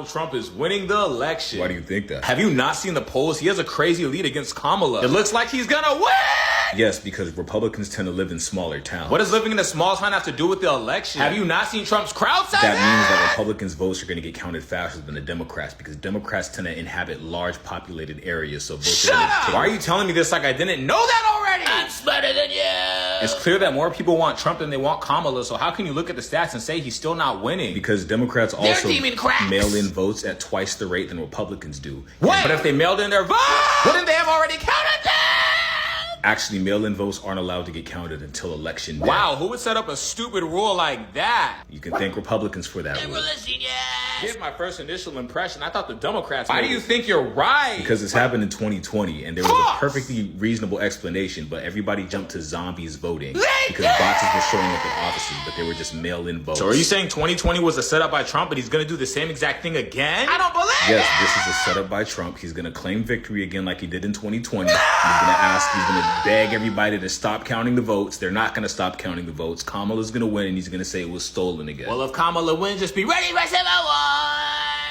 Donald Trump is winning the election. Why do you think that? Have you not seen the polls? He has a crazy lead against Kamala. It looks like he's gonna win! Yes, because Republicans tend to live in smaller towns. What does living in a small town have to do with the election? Have you not seen Trump's crowd size? That means that Republicans' votes are going to get counted faster than the Democrats, because Democrats tend to inhabit large populated areas, so votes Shut are up! Why are you telling me this like I didn't know that already? I'm smarter than you! It's clear that more people want Trump than they want Kamala, so how can you look at the stats and say he's still not winning? Because Democrats also demon cracks. mail in votes at twice the rate than Republicans do. What? But if they mailed in their vote, wouldn't they have already counted them? Actually, mail-in votes aren't allowed to get counted until election day. Wow, who would set up a stupid rule like that? You can thank Republicans for that rule. Here's my first initial impression. I thought the Democrats. Why do you think you're right? Because this happened in 2020, and there was a perfectly reasonable explanation, but everybody jumped to zombies voting because boxes were showing up at offices, but they were just mail-in votes. So are you saying 2020 was a setup by Trump, and he's gonna do the same exact thing again? I don't believe it! Yes, this is a setup by Trump. He's gonna claim victory again like he did in 2020. He's gonna beg everybody to stop counting the votes. They're not gonna stop counting the votes. Kamala's gonna win, and he's gonna say it was stolen again. Well, if Kamala wins, just be ready for Civil War!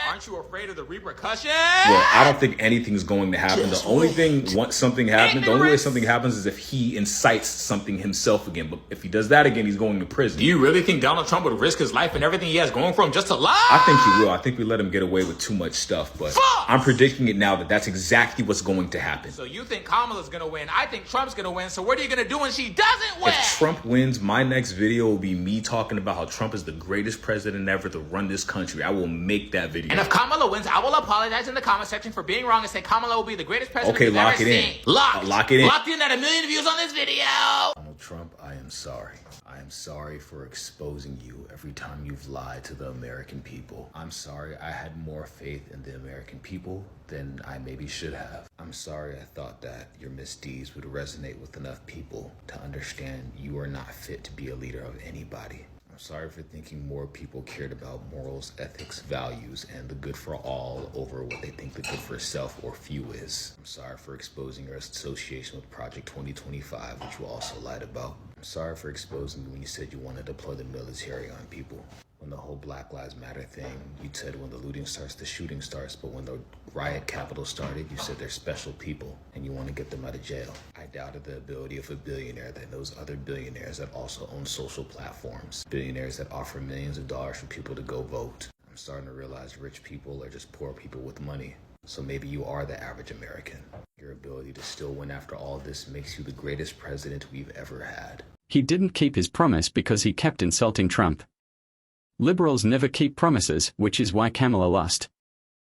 Aren't you afraid of the repercussions? Well, I don't think anything's going to happen. The only thing, once something happens, the only way something happens is if he incites something himself again. But if he does that again, he's going to prison. Do you really think Donald Trump would risk his life and everything he has going for him just to lie? I think he will. I think we let him get away with too much stuff. But I'm predicting it now that that's exactly what's going to happen. So you think Kamala's going to win. I think Trump's going to win. So what are you going to do when she doesn't win? If Trump wins, my next video will be me talking about how Trump is the greatest president ever to run this country. I will make that video. And if Kamala wins, I will apologize in the comment section for being wrong and say Kamala will be the greatest president we've lock ever it in. seen. Locked. Lock it in. Locked in at 1 million views on this video. Donald Trump, I am sorry. I am sorry for exposing you every time you've lied to the American people. I'm sorry I had more faith in the American people than I maybe should have. I'm sorry I thought that your misdeeds would resonate with enough people to understand you are not fit to be a leader of anybody. I'm sorry for thinking more people cared about morals, ethics, values, and the good for all over what they think the good for self or few is. I'm sorry for exposing your association with Project 2025, which you also lied about. I'm sorry for exposing you when you said you want to deploy the military on people. When the whole Black Lives Matter thing, you said when the looting starts, the shooting starts, but when the riot capital started, you said they're special people and you want to get them out of jail. I doubted the ability of a billionaire that knows other billionaires that also own social platforms. Billionaires that offer millions of dollars for people to go vote. I'm starting to realize rich people are just poor people with money. So maybe you are the average American. Your ability to still win after all this makes you the greatest president we've ever had. He didn't keep his promise because he kept insulting Trump. Liberals never keep promises, which is why Kamala lost.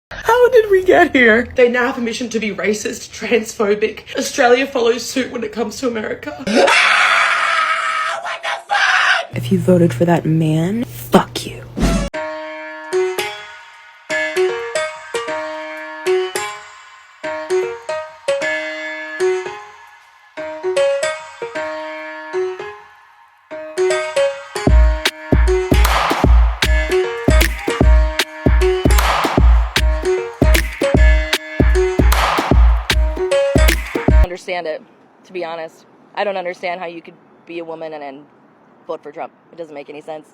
How did we get here? They now have permission to be racist, transphobic. Australia follows suit when it comes to America. What the fuck? If you voted for that man, fuck you. Understand it, to be honest. I don't understand how you could be a woman and then vote for Trump. It doesn't make any sense.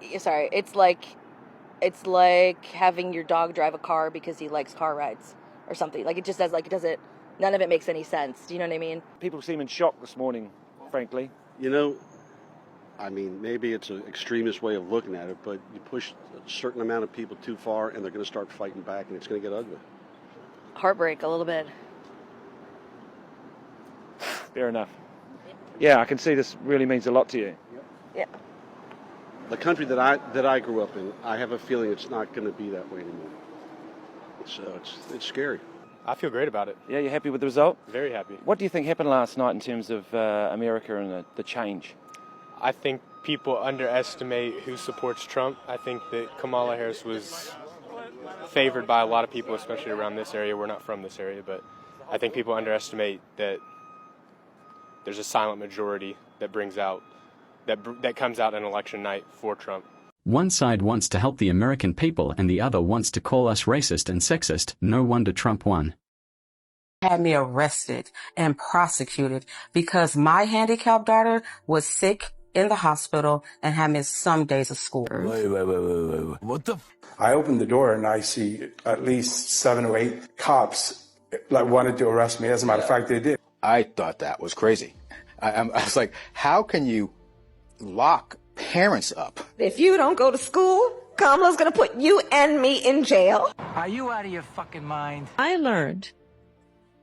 It's like having your dog drive a car because he likes car rides or something. Like, it just does, like, it doesn't, none of it makes any sense. Do you know what I mean? People seem in shock this morning, frankly. You know, I mean, maybe it's an extremist way of looking at it, but you push a certain amount of people too far and they're going to start fighting back and it's going to get ugly. Heartbreak, a little bit. Fair enough. Yeah, I can see this really means a lot to you. Yeah. The country that I grew up in, I have a feeling it's not going to be that way anymore. So it's scary. I feel great about it. Yeah, you're happy with the result? Very happy. What do you think happened last night in terms of America and the change? I think people underestimate who supports Trump. I think that Kamala Harris was favored by a lot of people, especially around this area. We're not from this area, but I think people underestimate that there's a silent majority that that comes out on election night for Trump. One side wants to help the American people and the other wants to call us racist and sexist. No wonder Trump won. Had me arrested and prosecuted because my handicapped daughter was sick in the hospital and have missed some days of school. Wait. What the? I opened the door and I see at least 7 or 8 cops wanted to arrest me. As a matter of fact, they did. I thought that was crazy. I was like, how can you lock parents up? If you don't go to school, Kamala's gonna put you and me in jail. Are you out of your fucking mind? I learned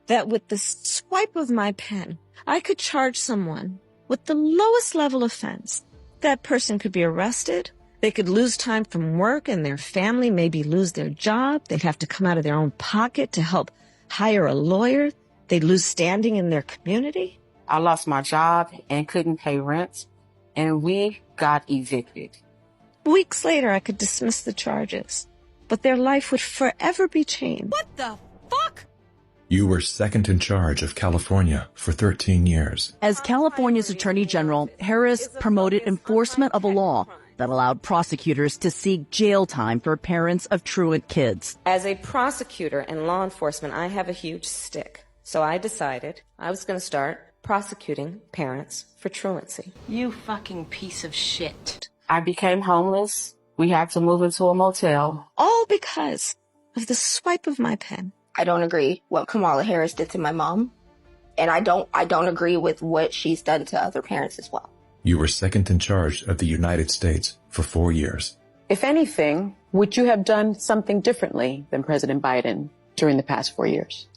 that with the swipe of my pen, I could charge someone with the lowest level offense. That person could be arrested. They could lose time from work and their family maybe lose their job. They'd have to come out of their own pocket to help hire a lawyer. They'd lose standing in their community. I lost my job and couldn't pay rent, and we got evicted. Weeks later, I could dismiss the charges, but their life would forever be changed. What the fuck? You were second in charge of California for 13 years. As California's Attorney General, Harris promoted enforcement of a law that allowed prosecutors to seek jail time for parents of truant kids. As a prosecutor and law enforcement, I have a huge stick. So I decided I was going to start prosecuting parents for truancy. You fucking piece of shit. I became homeless. We had to move into a motel. All because of the swipe of my pen. I don't agree what Kamala Harris did to my mom. And I don't agree with what she's done to other parents as well. You were second in charge of the United States for 4 years. If anything, would you have done something differently than President Biden during the past 4 years?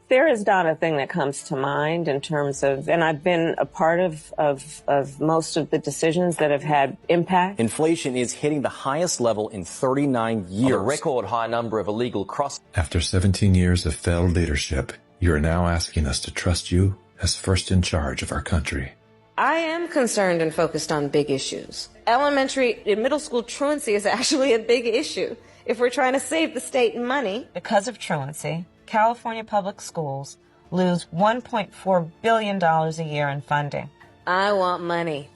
There is not a thing that comes to mind in terms of, and I've been a part of most of the decisions that have had impact. Inflation is hitting the highest level in 39 years. A record high number of illegal cross. After 17 years of failed leadership, you are now asking us to trust you as first in charge of our country. I am concerned and focused on big issues. Elementary and middle school truancy is actually a big issue. If we're trying to save the state money. Because of truancy, California public schools lose $1.4 billion a year in funding. I want money.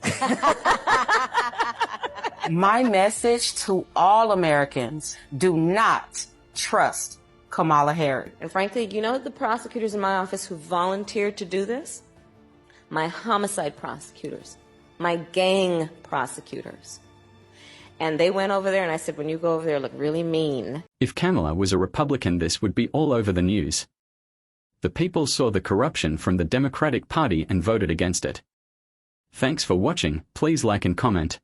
My message to all Americans, do not trust Kamala Harris. And frankly, you know the prosecutors in my office who volunteered to do this? My homicide prosecutors, my gang prosecutors. And they went over there and I said, when you go over there, look really mean. If Kamala was a Republican, this would be all over the news. The people saw the corruption from the Democratic Party and voted against it. Thanks for watching. Please like and comment.